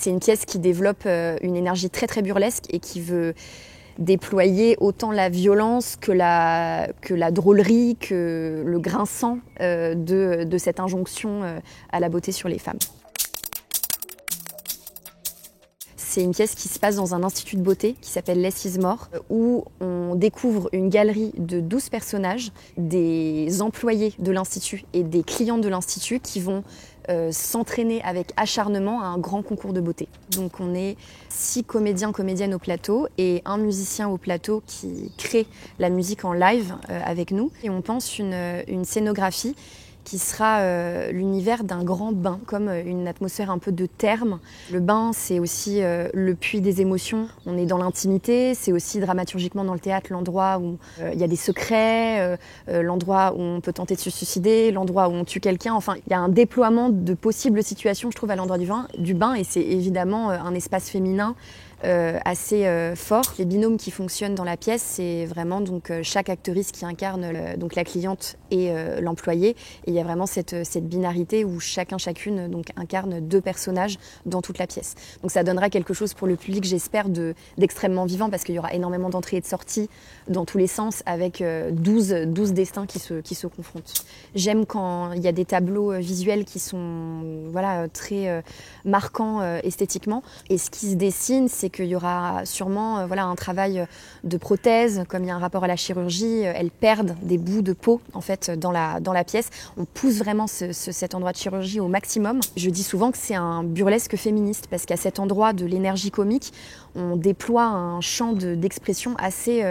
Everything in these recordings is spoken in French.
C'est une pièce qui développe une énergie très très burlesque et qui veut déployer autant la violence que la drôlerie, que le grinçant de cette injonction à la beauté sur les femmes. C'est une pièce qui se passe dans un institut de beauté qui s'appelle Less is More, où on découvre une galerie de 12 personnages, des employés de l'institut et des clients de l'institut qui vont s'entraîner avec acharnement à un grand concours de beauté. Donc on est 6 comédiens, comédiennes au plateau et un musicien au plateau qui crée la musique en live avec nous. Et on pense une scénographie qui sera l'univers d'un grand bain, comme une atmosphère un peu de therme. Le bain, c'est aussi le puits des émotions. On est dans l'intimité, c'est aussi dramaturgiquement dans le théâtre l'endroit où il y a des secrets, l'endroit où on peut tenter de se suicider, l'endroit où on tue quelqu'un. Enfin, il y a un déploiement de possibles situations, je trouve, à l'endroit du bain, et c'est évidemment un espace féminin assez fort. Les binômes qui fonctionnent dans la pièce, c'est vraiment donc chaque actrice qui incarne donc la cliente et l'employé. Et il y a vraiment cette binarité où chacune donc incarne 2 personnages dans toute la pièce. Donc ça donnera quelque chose pour le public, j'espère, d'extrêmement vivant, parce qu'il y aura énormément d'entrées et de sorties dans tous les sens, avec 12 destins qui se confrontent. J'aime quand il y a des tableaux visuels qui sont très marquants esthétiquement. Et ce qui se dessine, c'est qu'il y aura sûrement un travail de prothèse, comme il y a un rapport à la chirurgie. Elles perdent des bouts de peau en fait dans la pièce. On pousse vraiment cet endroit de chirurgie au maximum. Je dis souvent que c'est un burlesque féministe, parce qu'à cet endroit de l'énergie comique, on déploie un champ d'expression assez,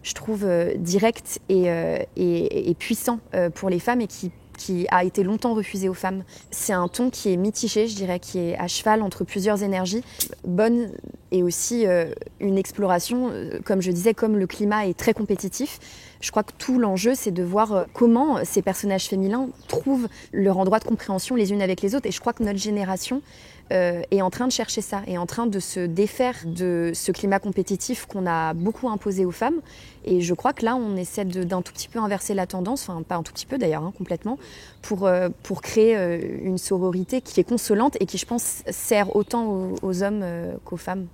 je trouve, direct et puissant pour les femmes, et qui a été longtemps refusé aux femmes. C'est un ton qui est mitigé, je dirais, qui est à cheval entre plusieurs énergies, bonne, et aussi une exploration, comme je disais, comme le climat est très compétitif. Je crois que tout l'enjeu, c'est de voir comment ces personnages féminins trouvent leur endroit de compréhension les unes avec les autres. Et je crois que notre génération est en train de chercher ça, est en train de se défaire de ce climat compétitif qu'on a beaucoup imposé aux femmes. Et je crois que là, on essaie d'un tout petit peu inverser la tendance, enfin pas un tout petit peu d'ailleurs, complètement, pour créer une sororité qui est consolante et qui, je pense, sert autant aux hommes qu'aux femmes.